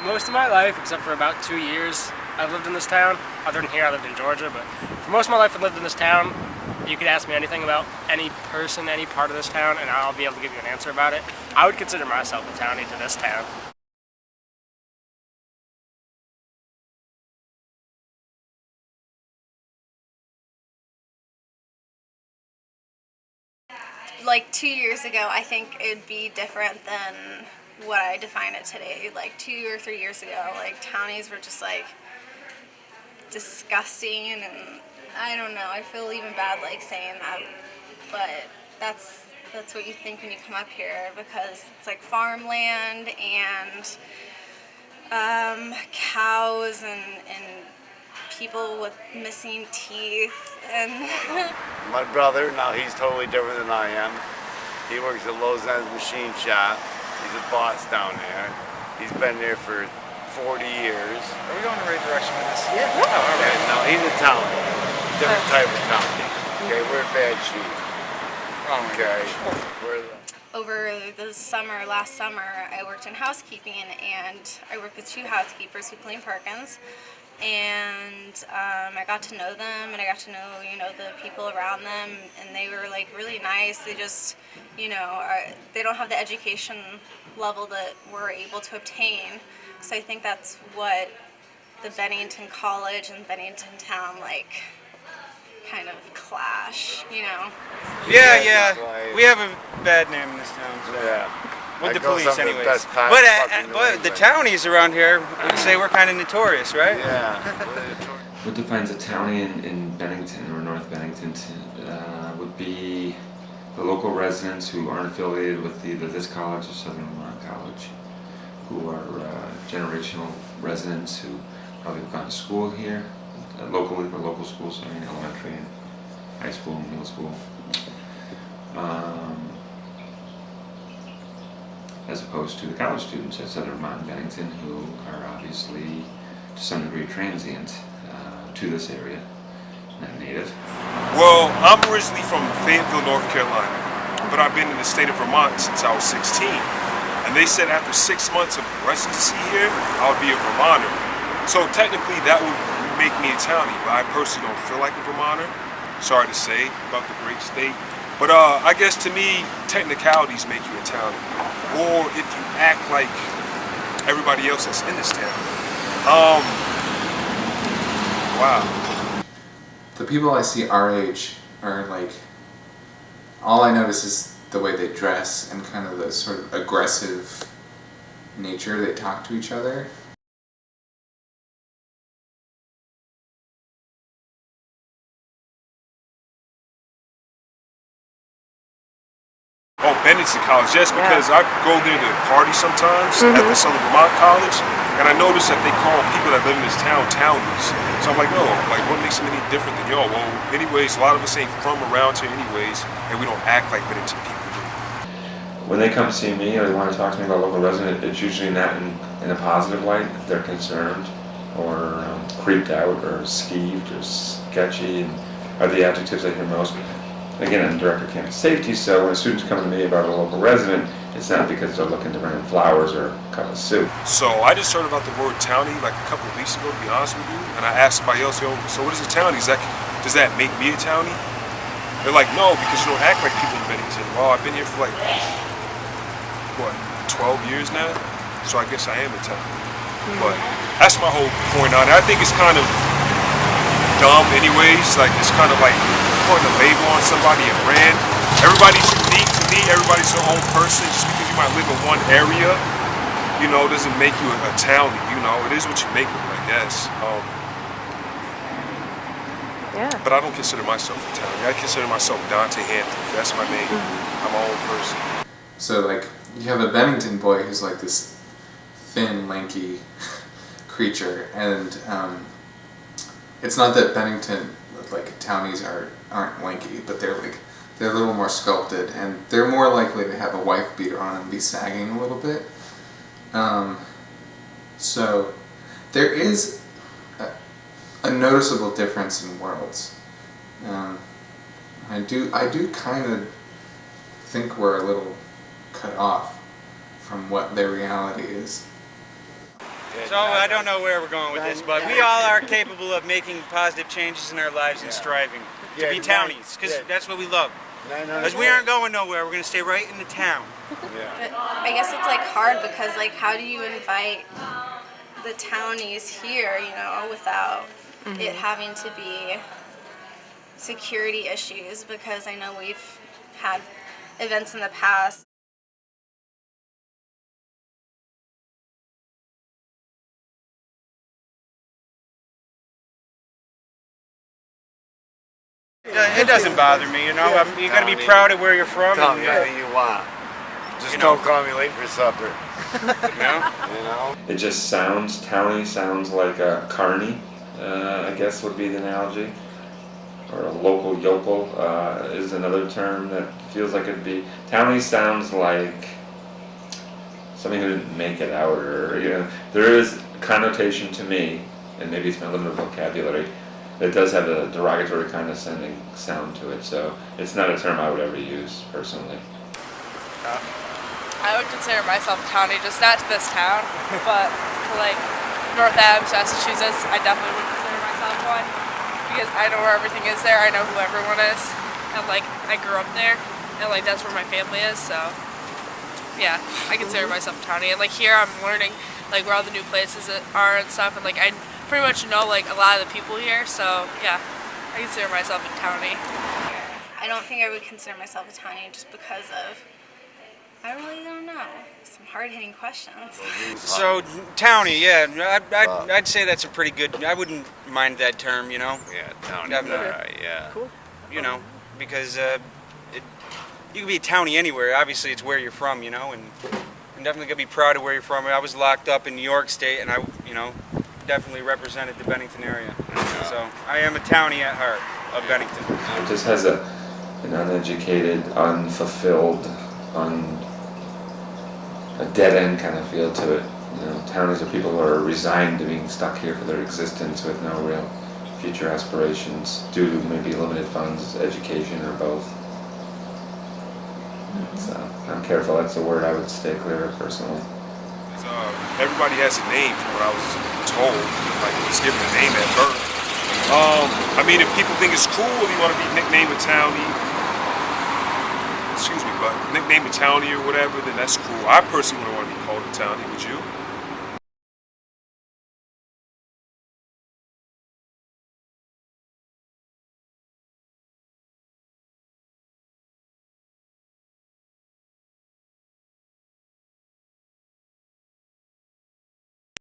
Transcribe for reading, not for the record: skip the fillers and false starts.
Most of my life, except for about 2 years, I've lived in this town. Other than here, I lived in Georgia, but for most of my life I've lived in this town. You could ask me anything about any person, any part of this town, and I'll be able to give you an answer about it. I would consider myself a townie to this town. Like 2 years ago, I think it'd be different than what I define it today. Like 2 or 3 years ago, like townies were just like disgusting, and I don't know. I feel even bad like saying that, but that's what you think when you come up here, because it's like farmland and cows and people with missing teeth and My brother, now he's totally different than I am. He works at Lowe's machine shop. He's a boss down there. He's been there for 40 years. Are we going in the right direction with this? Yeah. Oh, all right. No, he's a townie. Different type of townie. Okay, we're a bad sheep. Oh my Okay. gosh. We're the over the summer, last summer, I worked in housekeeping, and I worked with 2 housekeepers who clean Perkins, and I got to know them, and I got to know, the people around them, and they were like really nice. They just, they don't have the education level that we're able to obtain, so I think that's what the Bennington College and Bennington town kind of clash, Yeah. We have a bad name in this town. So. yeah. With the That goes police, on the anyways. best path But fucking but the way. townies around here would say we're kind of notorious, right? Yeah. What defines a townie in Bennington or North Bennington would be the local residents who aren't affiliated with either this college or Southern Vermont College, who are generational residents who probably have gone to school here, locally or local schools, I mean elementary and high school and middle school. As opposed to the college students at Southern Vermont and Bennington, who are obviously to some degree transient to this area, not native. Well, I'm originally from Fayetteville, North Carolina, but I've been in the state of Vermont since I was 16. And they said after 6 months of residency here, I would be a Vermonter. So technically that would make me a townie, but I personally don't feel like a Vermonter. Sorry to say about the great state. But I guess to me, technicalities make you a townie. Or if you act like everybody else that's in this town. Wow. The people I see our age are like, all I notice is the way they dress and kind of the sort of aggressive nature they talk to each other. Oh, Bennington College, yes, because I go there to party sometimes at the Southern Vermont College, and I noticed that they call people that live in this town townies. So I'm like, no, what makes them any different than y'all? Well, anyways, a lot of us ain't from around here anyways, and we don't act like Bennington people do. When they come see me or they want to talk to me about local resident, it's usually not in a positive light. They're concerned or creeped out or skeeved or sketchy and are the adjectives I hear most. Again, I'm director of campus safety, so when students come to me about a local resident, it's not because they're looking to rent flowers or cut a suit. So I just heard about the word townie like a couple of weeks ago, to be honest with you, and I asked somebody else, yo, so what is a townie? Does that make me a townie? They're like, no, because you don't act like people in Bennington. Well, I've been here for 12 years now, so I guess I am a townie. But that's my whole point on it. I think it's kind of dumb anyways, it's kind of like putting a label on somebody, a brand. Everybody's unique to me, everybody's their own person. Just because you might live in one area, doesn't make you a townie, it is what you make of it, I guess. Yeah. But I don't consider myself a townie. I consider myself Dante Hampton. That's my name. I'm my own person. So you have a Bennington boy who's like this thin, lanky creature, and it's not that Bennington, townies aren't lanky, but they're a little more sculpted, and they're more likely to have a wife beater on and be sagging a little bit. So there is a noticeable difference in worlds. I do kind of think we're a little cut off from what their reality is. So I don't know where we're going with this, but we all are capable of making positive changes in our lives and striving to be townies, because that's what we love. Because we aren't going nowhere, we're going to stay right in the town. But I guess it's like hard because like how do you invite the townies here, you know, without it having to be security issues, because I know we've had events in the past. It doesn't bother me, you know. You got to be proud of where you're from. Tell me And, anything you want. Just you know. don't call me late for supper. you know? You know? It just sounds, townie sounds like a carny, I guess would be the analogy. Or a local yokel is another term that feels like it'd be. Townie sounds like something who didn't make it out, or, you know, there is connotation to me, and maybe it's my limited vocabulary, that does have a derogatory condescending sound to it, so it's not a term I would ever use personally. I would consider myself a townie, just not to this town, but to like North Adams, Massachusetts, I definitely would consider myself one, because I know where everything is there, I know who everyone is, and like I grew up there, and like that's where my family is, so yeah, I consider myself a townie. And like here I'm learning like where all the new places are and stuff, and like I pretty much know like a lot of the people here, so yeah, I consider myself a townie. I don't think I would consider myself a townie just because of, I really don't know, some hard-hitting questions. So, townie, yeah, I'd say that's a pretty good, I wouldn't mind that term, you know? Yeah, townie. Definitely. Alright, yeah. Cool. You know, because you can be a townie anywhere, obviously it's where you're from, you know, and I'm definitely going to be proud of where you're from. I was locked up in New York State, and I, you know, definitely represented the Bennington area. So, I am a townie at heart of Bennington. It just has an uneducated, unfulfilled, a dead-end kind of feel to it. You know, townies are people who are resigned to being stuck here for their existence with no real future aspirations due to maybe limited funds, education, or both. So, I'm careful, that's a word I would stay clear of personally. Everybody has a name from what I was told, like it's given a name at birth. I mean, if people think it's cool, you want to be nicknamed a townie, but nickname a townie or whatever, then that's cool. I personally wouldn't want to be called a townie, would you?